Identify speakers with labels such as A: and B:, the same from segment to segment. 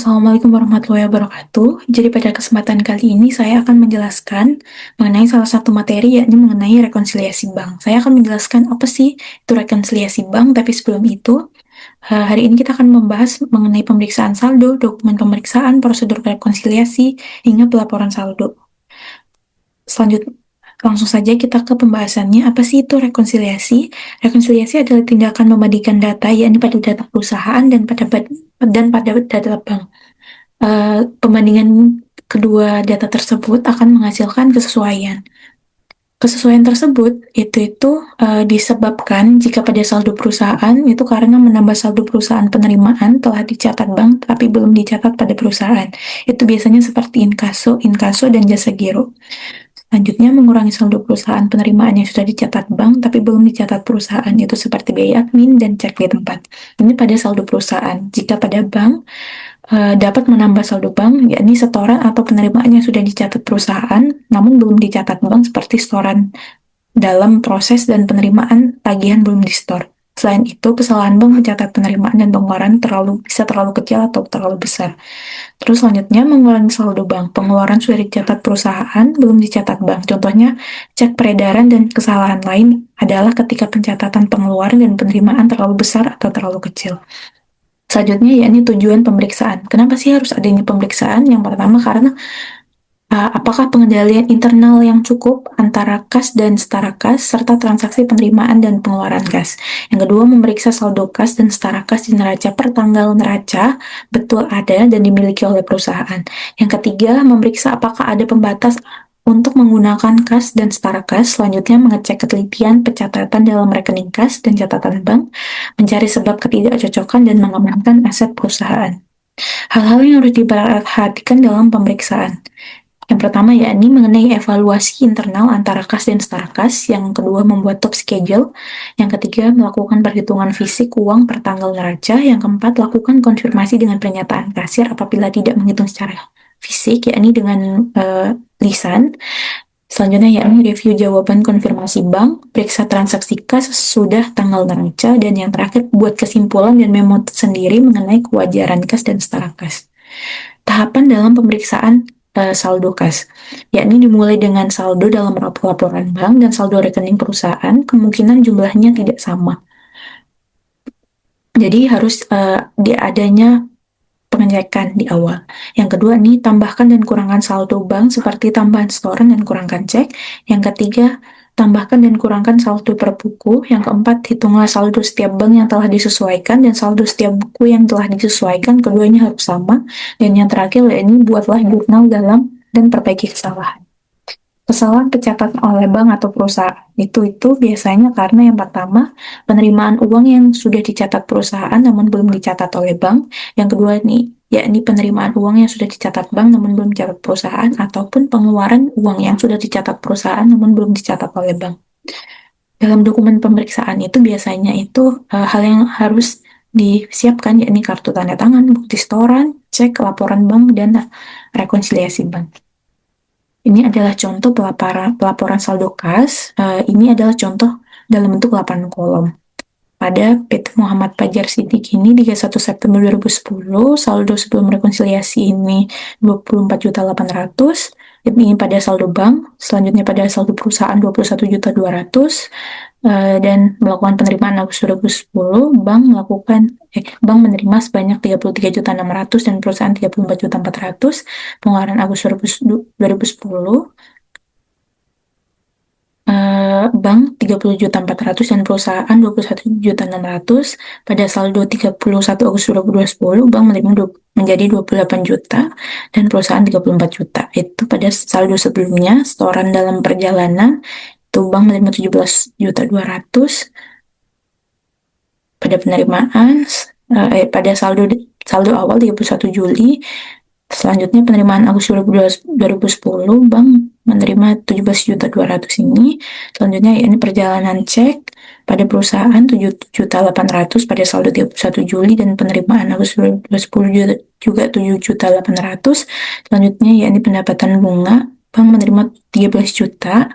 A: Assalamualaikum warahmatullahi wabarakatuh. Jadi pada kesempatan kali ini saya akan menjelaskan mengenai salah satu materi, yakni mengenai rekonsiliasi bank. Saya akan menjelaskan apa sih itu rekonsiliasi bank, tapi sebelum itu, hari ini kita akan membahas mengenai pemeriksaan saldo, dokumen pemeriksaan, prosedur rekonsiliasi, hingga pelaporan saldo. Selanjutnya, langsung saja kita ke pembahasannya. Apa sih itu rekonsiliasi? Rekonsiliasi adalah tindakan membandingkan data, yakni pada data perusahaan dan pada data bank. Pembandingan kedua data tersebut akan menghasilkan kesesuaian. Kesesuaian tersebut disebabkan jika pada saldo perusahaan itu karena menambah saldo perusahaan penerimaan telah dicatat bank tapi belum dicatat pada perusahaan. Itu biasanya seperti inkaso, dan jasa giro. Selanjutnya, mengurangi saldo perusahaan penerimaan yang sudah dicatat bank tapi belum dicatat perusahaan, itu seperti biaya admin dan cek di tempat. Ini pada saldo perusahaan. Jika pada bank, dapat menambah saldo bank, yakni setoran atau penerimaan yang sudah dicatat perusahaan, namun belum dicatat bank seperti setoran dalam proses dan penerimaan tagihan belum di-store. Selain itu, kesalahan bank mencatat penerimaan dan pengeluaran bisa terlalu kecil atau terlalu besar. Terus selanjutnya, mengurangi saldo bank. Pengeluaran sudah dicatat perusahaan, belum dicatat bank. Contohnya, cek peredaran dan kesalahan lain adalah ketika pencatatan pengeluaran dan penerimaan terlalu besar atau terlalu kecil. Selanjutnya, yakni tujuan pemeriksaan. Kenapa sih harus adanya pemeriksaan? Yang pertama, karena apakah pengendalian internal yang cukup antara kas dan setara kas, serta transaksi penerimaan dan pengeluaran kas. Yang kedua, memeriksa saldo kas dan setara kas di neraca per tanggal neraca betul ada dan dimiliki oleh perusahaan. Yang ketiga, memeriksa apakah ada pembatas untuk menggunakan kas dan setara kas. Selanjutnya, mengecek ketelitian pencatatan dalam rekening kas dan catatan bank, mencari sebab ketidakcocokan dan mengamankan aset perusahaan. Hal-hal yang harus diperhatikan dalam pemeriksaan. Yang pertama, yakni mengenai evaluasi internal antara kas dan setara kas. Yang kedua, membuat top schedule. Yang ketiga, melakukan perhitungan fisik uang per tanggal neraca. Yang keempat, lakukan konfirmasi dengan pernyataan kasir apabila tidak menghitung secara fisik, yakni dengan lisan. Selanjutnya, yakni review jawaban konfirmasi bank, periksa transaksi kas sudah tanggal neraca, dan yang terakhir, buat kesimpulan dan memo sendiri mengenai kewajaran kas dan setara kas. Tahapan dalam pemeriksaan saldo kas, yakni dimulai dengan saldo dalam laporan bank dan saldo rekening perusahaan, kemungkinan jumlahnya tidak sama. Jadi harus adanya pengecekan di awal. Yang kedua nih, tambahkan dan kurangkan saldo bank seperti tambahan setoran dan kurangkan cek. Yang ketiga, tambahkan dan kurangkan saldo per buku. Yang keempat, hitunglah saldo setiap bank yang telah disesuaikan dan saldo setiap buku yang telah disesuaikan, keduanya harus sama. Dan yang terakhir, ini buatlah jurnal dalam dan perbaiki kesalahan. Kesalahan pencatatan oleh bank atau perusahaan itu biasanya karena yang pertama, penerimaan uang yang sudah dicatat perusahaan namun belum dicatat oleh bank. Yang kedua nih, yakni penerimaan uang yang sudah dicatat bank namun belum dicatat perusahaan, ataupun pengeluaran uang yang sudah dicatat perusahaan namun belum dicatat oleh bank. Dalam dokumen pemeriksaan itu biasanya hal yang harus disiapkan, yakni kartu tanda tangan, bukti setoran, cek laporan bank, dan rekonsiliasi bank. Ini adalah contoh pelaporan saldo kas. Ini adalah contoh dalam bentuk 8 kolom. Pada PT Muhammad Fajar Siddiq ini 31 September 2010, saldo sebelum rekonsiliasi ini 24.800.000. Ini pada saldo bank. Selanjutnya pada saldo perusahaan 21.200.000. Dan melakukan penerimaan Agustus 2010, bank menerima sebanyak 33.600.000 dan perusahaan 34.400.000. Pengeluaran Agustus 2010, bank 30.400.000 dan perusahaan 21.600.000. Pada saldo 31 Agustus 2010, bank menerima menjadi 28 juta dan perusahaan 34 juta. Itu pada saldo sebelumnya. Setoran dalam perjalanan itu bank menerima 17.200.000 pada penerimaan. Pada saldo awal 31 Juli. Selanjutnya penerimaan Agustus 2010, bank menerima 17.200.000 ini. Selanjutnya ini perjalanan cek pada perusahaan 7.800.000 pada saldo 31 Juli dan penerimaan Agustus 2010 juga 7.800.000. Selanjutnya ini pendapatan bunga, bank menerima 13 juta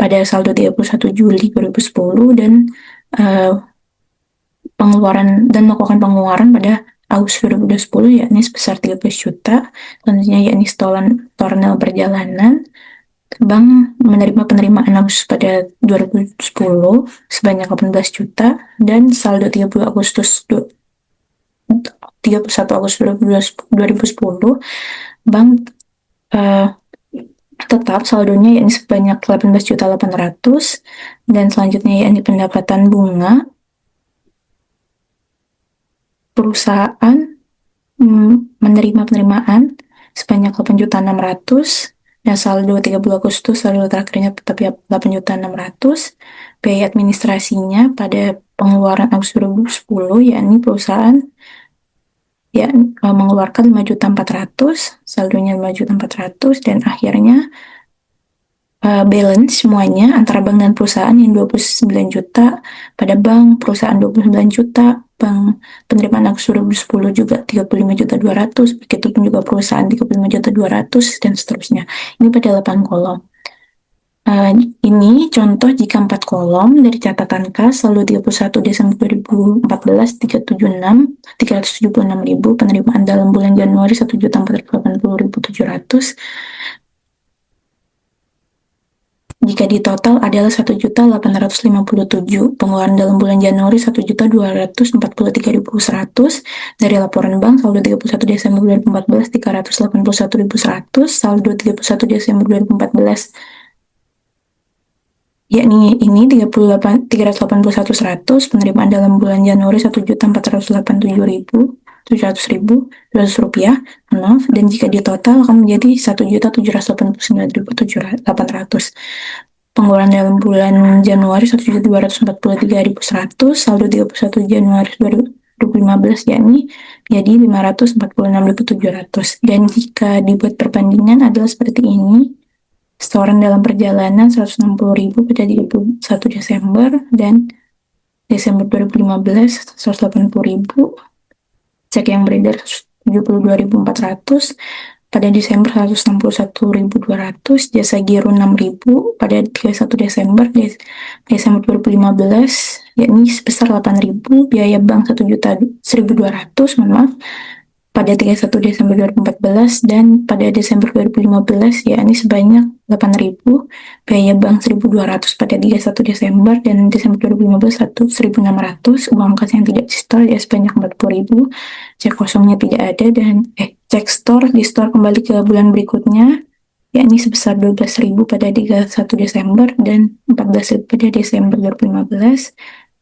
A: pada saldo 31 Juli 2010 dan pengeluaran dan melakukan pengeluaran pada Agustus 2020 yakni sebesar 13 juta. Selanjutnya yakni setoran dalam perjalanan. Bank menerima penerimaan Agustus pada 2010 sebanyak 18 juta dan saldo 31 Agustus 2010 bank tetap saldonya yakni sebanyak 18.800.000 dan selanjutnya yakni pendapatan bunga perusahaan menerima penerimaan sebanyak 8.600.000 dan saldo 30 Agustus saldo terakhirnya tetap 8.600.000. Biaya administrasinya pada pengeluaran Agustus 2010 yakni perusahaan mengeluarkan 5.400.000, saldonya 5.400.000 dan akhirnya balance semuanya antara bank dan perusahaan yang 29 juta, pada bank perusahaan 29 juta, bank penerimaan Agustus 2010 juga 35.200.000, begitupun juga perusahaan 35.200.000 dan seterusnya. Ini pada 8 kolom. Ini contoh jika 4 kolom dari catatan kas saldo 31 Desember 2014 376.000 penerimaan dalam bulan Januari 1.480.700. Jika di total adalah 1.857, pengeluaran dalam bulan Januari 1.243.100, dari laporan bank saldo 31 Desember 2014 381.100, saldo 31 Desember 2014 yakni ini 381.100, penerimaan dalam bulan Januari 1.487.700 rupiah, maaf, dan jika di total akan menjadi 1.789.800. Pengeluaran dalam bulan Januari 1.243.100, saldo 31 Januari 2015 yakni jadi 546.700. Dan jika dibuat perbandingan adalah seperti ini. Setoran dalam perjalanan 160.000 pada 31 Desember dan Desember 2015 180.000. Cek yang beredar 72.400 pada Desember 161.200. Jasa giro 6.000 pada 31 Desember 2015 yakni sebesar 8.000. Biaya bank 1.200.000 maaf pada 31 Desember 2014 dan pada Desember 2015 yakni sebanyak 8.000, biaya bank 1.200 pada 31 Desember dan Desember 2015 1.600, uang kas yang tidak di-store ya sebanyak 40.000, cek kosongnya tidak ada dan cek store di store kembali ke bulan berikutnya yakni sebesar 12.000 pada 31 Desember dan 14.000 pada Desember 2015.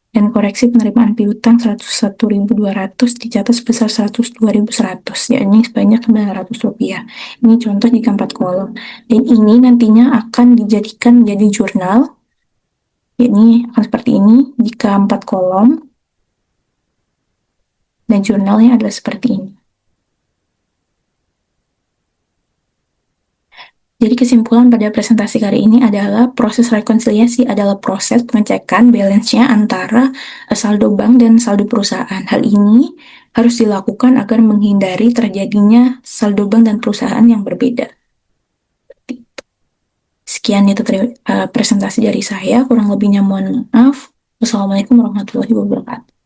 A: Dan koreksi penerimaan piutang 101.200 dicatat sebesar 102.100, yakni sebanyak 900 rupiah. Ini contoh jika 4 kolom. Dan ini nantinya akan dijadikan menjadi jurnal, yakni akan seperti ini jika 4 kolom, dan jurnalnya adalah seperti ini. Jadi kesimpulan pada presentasi kali ini adalah proses rekonsiliasi adalah proses pengecekan balance-nya antara saldo bank dan saldo perusahaan. Hal ini harus dilakukan agar menghindari terjadinya saldo bank dan perusahaan yang berbeda. Sekian itu presentasi dari saya, kurang lebihnya mohon maaf. Wassalamualaikum warahmatullahi wabarakatuh.